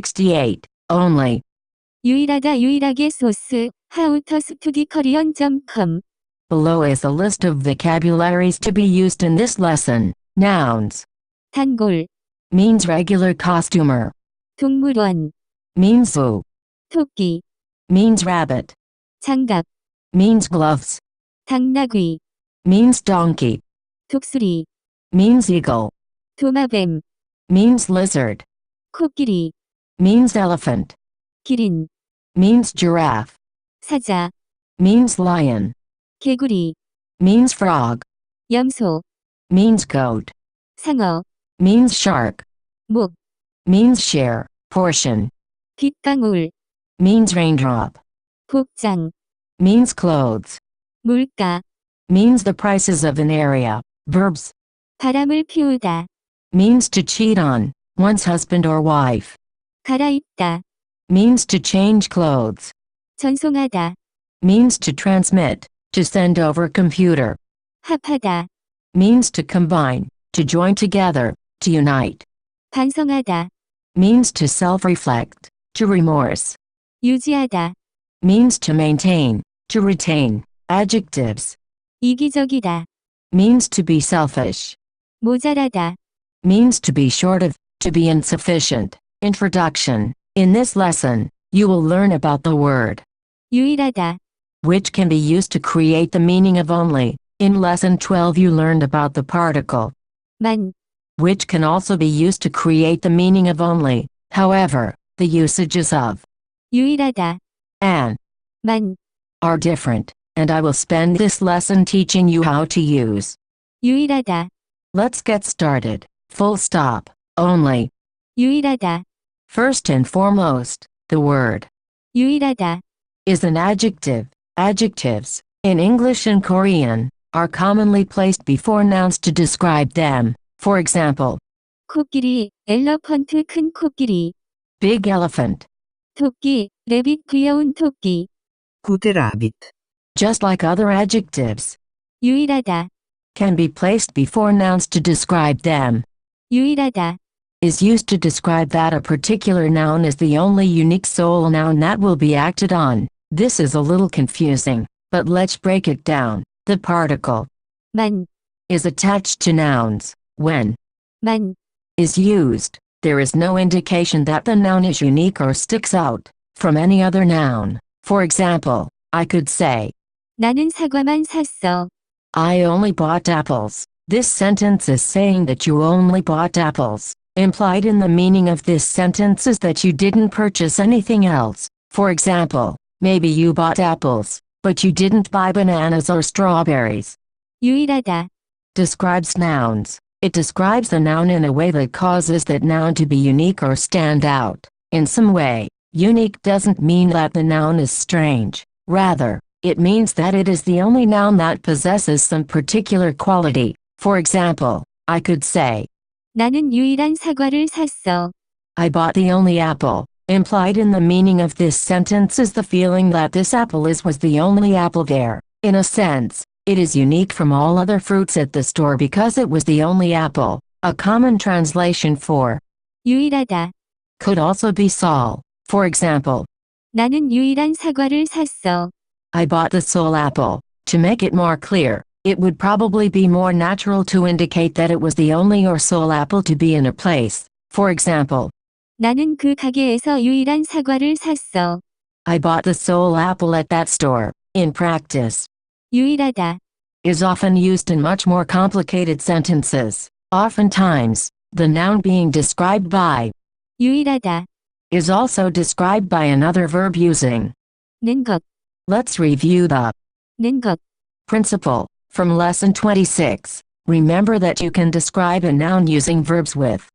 68. Only. 유일하다 유일하게 소스 howtostudykorean.com Below is a list of vocabularies to be used in this lesson. Nouns. 단골, Means regular costumer. 동물원, Means zoo. 토끼, Means rabbit. 장갑, Means gloves. 당나귀, Means donkey. 독수리, Means eagle. 도마뱀, Means lizard. 코끼리, Means elephant. 기린, Means giraffe. 사자, Means lion. 개구리, Means frog. 염소, Means goat. 상어, Means shark. 목, Means share, portion. 빗방울, Means raindrop. 복장, Means clothes. 물가, Means the prices of an area. Verbs. 바람을 피우다, Means to cheat on one's husband or wife. 갈아입다, Means to change clothes. 전송하다, Means to transmit, to send over computer. 합하다, Means to combine, to join together, to unite. 반성하다, Means to self-reflect, to remorse. 유지하다, Means to maintain, to retain. Adjectives. 이기적이다, Means to be selfish. 모자라다, Means to be short of, to be insufficient. Introduction. In this lesson, you will learn about the word, 유일하다, which can be used to create the meaning of only. In lesson 12 you learned about the particle, 만, which can also be used to create the meaning of only. However, the usages of 유일하다, and 만, are different, and I will spend this lesson teaching you how to use. 유일하다, Let's get started. Full stop. Only. 유일하다, First and foremost, the word 유일하다, is an adjective. Adjectives, in English and Korean, are commonly placed before nouns to describe them. For example, 코끼리, 엘러펀트 큰 코끼리, big elephant. 토끼, 레빗 귀여운 토끼, Good rabbit. Just like other adjectives, 유일하다, can be placed before nouns to describe them. 유일하다, Is used to describe that a particular noun is the only unique sole noun that will be acted on. This is a little confusing, but let's break it down. The particle 만, is attached to nouns. When 만, is used, there is no indication that the noun is unique or sticks out from any other noun. For example, I could say, 나는 사과만 샀어. I only bought apples. This sentence is saying that you only bought apples. Implied in the meaning of this sentence is that you didn't purchase anything else. For example, maybe you bought apples, but you didn't buy bananas or strawberries. 유일하다, Describes nouns. It describes the noun in a way that causes that noun to be unique or stand out in some way. Unique doesn't mean that the noun is strange. Rather, it means that it is the only noun that possesses some particular quality. For example, I could say, 나는 유일한 사과를 샀어. I bought the only apple. Implied in the meaning of this sentence is the feeling that this apple was the only apple there. In a sense, it is unique from all other fruits at the store because it was the only apple. A common translation for 유일하다, could also be sole. For example, 나는 유일한 사과를 샀어. I bought the sole apple. To make it more clear, it would probably be more natural to indicate that it was the only or sole apple to be in a place. For example, 나는 그 가게에서 유일한 사과를 샀어. I bought the sole apple at that store. In practice, 유일하다, is often used in much more complicated sentences. Oftentimes, the noun being described by 유일하다, is also described by another verb using. 는 것, Let's review the 는 것, principle from lesson 26. Remember that you can describe a noun using verbs with.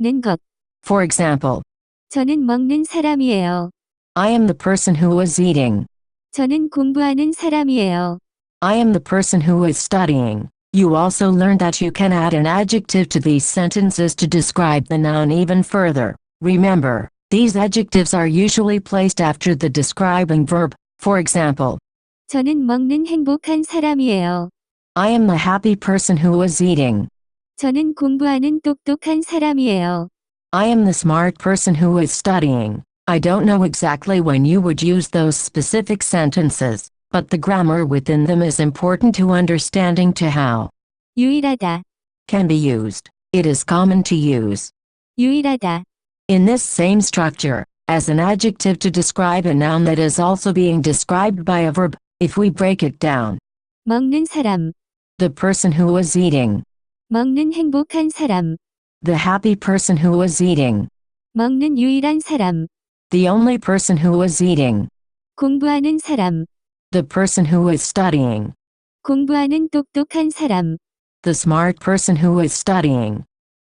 는 것. For example, 저는 먹는 사람이에요. I am the person who is eating. 저는 공부하는 사람이에요. I am the person who is studying. You also learned that you can add an adjective to these sentences to describe the noun even further. Remember, these adjectives are usually placed after the describing verb. For example, 저는 먹는 행복한 사람이에요. I am the happy person who is eating. 저는 공부하는 똑똑한 사람이에요. I am the smart person who is studying. I don't know exactly when you would use those specific sentences, but the grammar within them is important to understanding to how 유일하다. can be used. It is common to use 유일하다. in this same structure as an adjective to describe a noun that is also being described by a verb. If we break it down, 먹는 사람. the person who was eating, 먹는 행복한 사람. the happy person who was eating, 먹는 유일한 사람. the only person who was eating, 공부하는 사람. the person who is studying, 공부하는 똑똑한 사람. the smart person who is studying,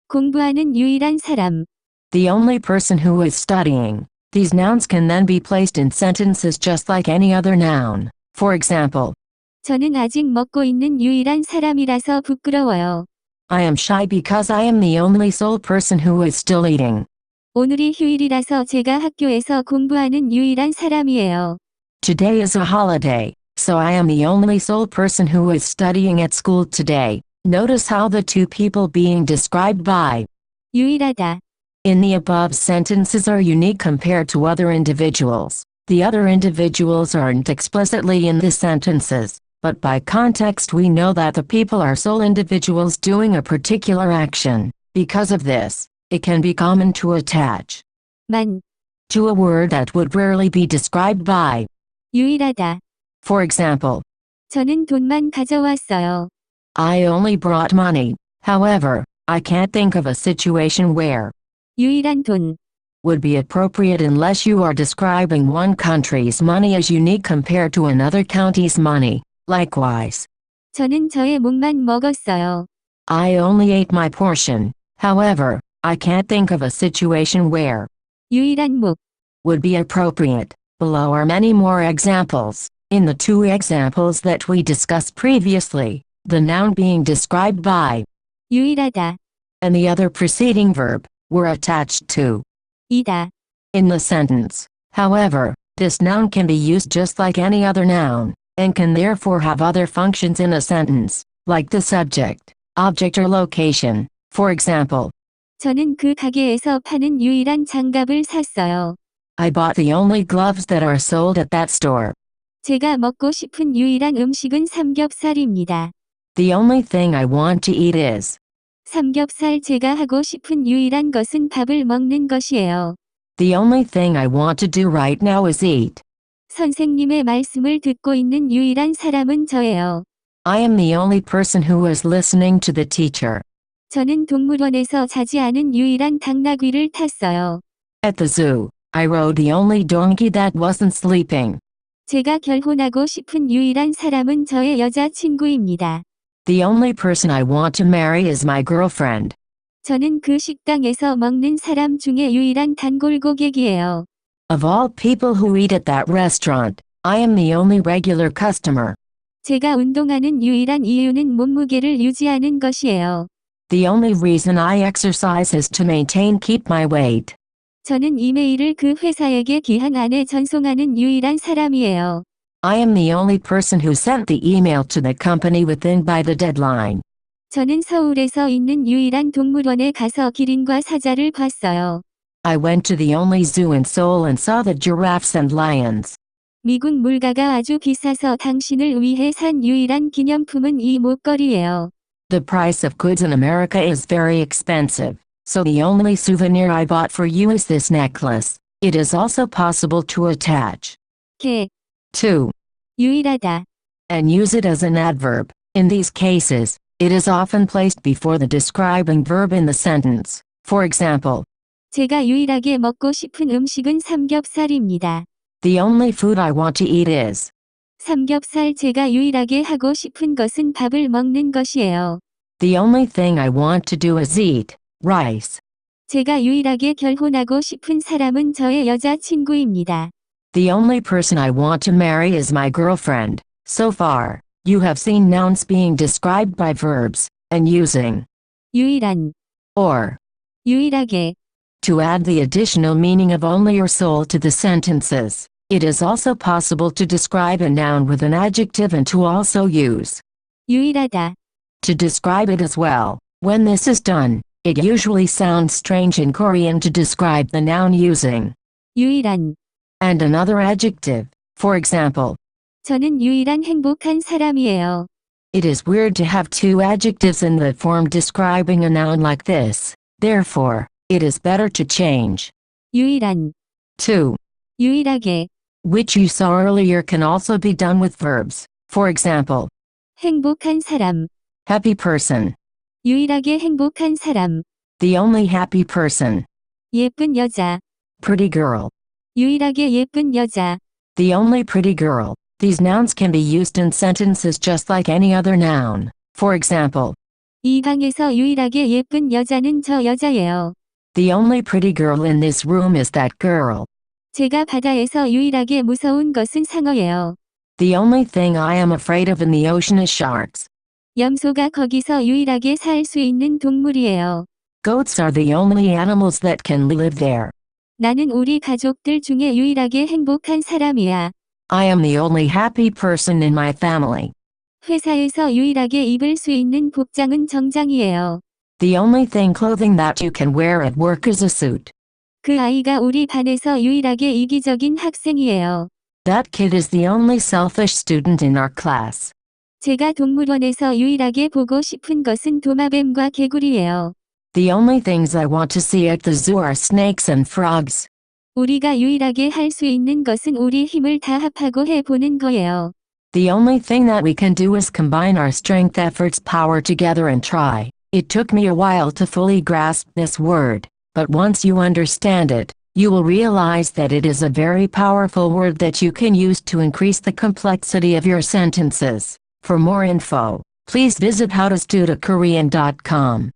공부하는 유일한 사람. the only person who is studying. These nouns can then be placed in sentences just like any other noun. For example, 저는 아직 먹고 있는 유일한 사람이라서 부끄러워요. I am shy because I am the only sole person who is still eating. 오늘이 휴일이라서 제가 학교에서 공부하는 유일한 사람이에요. Today is a holiday, so I am the only sole person who is studying at school today. Notice how the two people being described by 유일하다. in the above sentences are unique compared to other individuals. The other individuals aren't explicitly in the sentences, but by context we know that the people are sole individuals doing a particular action. Because of this, it can be common to attach 만. to a word that would rarely be described by. 유일하다. For example, 저는 돈만 가져왔어요. I only brought money. However, I can't think of a situation where 유일한 돈. would be appropriate unless you are describing one country's money as unique compared to another county's money. Likewise, 저는 저의 몫만 먹었어요. I only ate my portion. However, I can't think of a situation where 유일한 목. would be appropriate. Below are many more examples. In the two examples that we discussed previously, the noun being described by 유일하다. and the other preceding verb were attached to 이다. in the sentence. However, this noun can be used just like any other noun, and can therefore have other functions in a sentence, like the subject, object or location. For example, 저는 그 가게에서 파는 유일한 장갑을 샀어요. I bought the only gloves that are sold at that store. 제가 먹고 싶은 유일한 음식은 삼겹살입니다. The only thing I want to eat is. 삼겹살. 제가 하고 싶은 유일한 것은 밥을 먹는 것이에요. The only thing I want to do right now is eat. 선생님의 말씀을 듣고 있는 유일한 사람은 저예요. I am the only person who is listening to the teacher. 저는 동물원에서 자지 않은 유일한 당나귀를 탔어요. At the zoo, I rode the only donkey that wasn't sleeping. 제가 결혼하고 싶은 유일한 사람은 저의 여자친구입니다. The only person I want to marry is my girlfriend. 저는 그 식당에서 먹는 사람 중에 유일한 단골 고객이에요. Of all people who eat at that restaurant, I am the only regular customer. 제가 운동하는 유일한 이유는 몸무게를 유지하는 것이에요. The only reason I exercise is to keep my weight. 저는 이메일을 그 회사에게 기한 안에 전송하는 유일한 사람이에요. I am the only person who sent the email to the company within by the deadline. 저는 서울에서 있는 유일한 동물원에 가서 기린과 사자를 봤어요. I went to the only zoo in Seoul and saw the giraffes and lions. 미국 물가가 아주 비싸서 당신을 위해 산 유일한 기념품은 이 목걸이예요. The price of goods in America is very expensive, so the only souvenir I bought for you is this necklace. It is also possible to attach 개. to 유일하다. and use it as an adverb. In these cases, it is often placed before the describing verb in the sentence. For example, 제가 유일하게 먹고 싶은 음식은 삼겹살입니다. the only food I want to eat is. 삼겹살. 제가 유일하게 하고 싶은 것은 밥을 먹는 것이에요. The only thing I want to do is eat rice. 제가 유일하게 결혼하고 싶은 사람은 저의 여자친구입니다. The only person I want to marry is my girlfriend. So far, you have seen nouns being described by verbs, and using 유일한. or 유일하게. to add the additional meaning of only or sole to the sentences. It is also possible to describe a noun with an adjective and to also use 유일하다. to describe it as well. When this is done, It usually sounds strange in Korean to describe the noun using 유일한. and another adjective. For example, 저는 유일한 행복한 사람이에요. it is weird to have two adjectives in the form describing a noun like this. Therefore, it is better to change 유일한. to, 유일하게. which you saw earlier can also be done with verbs. For example, 행복한 사람. happy person, 유일하게 행복한 사람. the only happy person, 예쁜 여자. pretty girl, 유일하게 예쁜 여자. the only pretty girl. These nouns can be used in sentences just like any other noun. For example, 이 방에서 유일하게 예쁜 여자는 저 여자예요. the only pretty girl in this room is that girl. 제가 바다에서 유일하게 무서운 것은 상어예요. The only thing I am afraid of in the ocean is sharks. 염소가 거기서 유일하게 살 수 있는 동물이에요. Goats are the only animals that can live there. 나는 우리 가족들 중에 유일하게 행복한 사람이야. I am the only happy person in my family. 회사에서 유일하게 입을 수 있는 복장은 정장이에요. The only clothing that you can wear at work is a suit. 그 아이가 우리 반에서 유일하게 이기적인 학생이에요. That kid is the only selfish student in our class. 제가 동물원에서 유일하게 보고 싶은 것은 도마뱀과 개구리예요. The only things I want to see at the zoo are snakes and frogs. 우리가 유일하게 할 수 있는 것은 우리 힘을 다 합하고 해보는 거예요. The only thing that we can do is combine our strength efforts power together and try. It took me a while to fully grasp this word, but once you understand it, you will realize that it is a very powerful word that you can use to increase the complexity of your sentences. For more info, please visit howtostudykorean.com.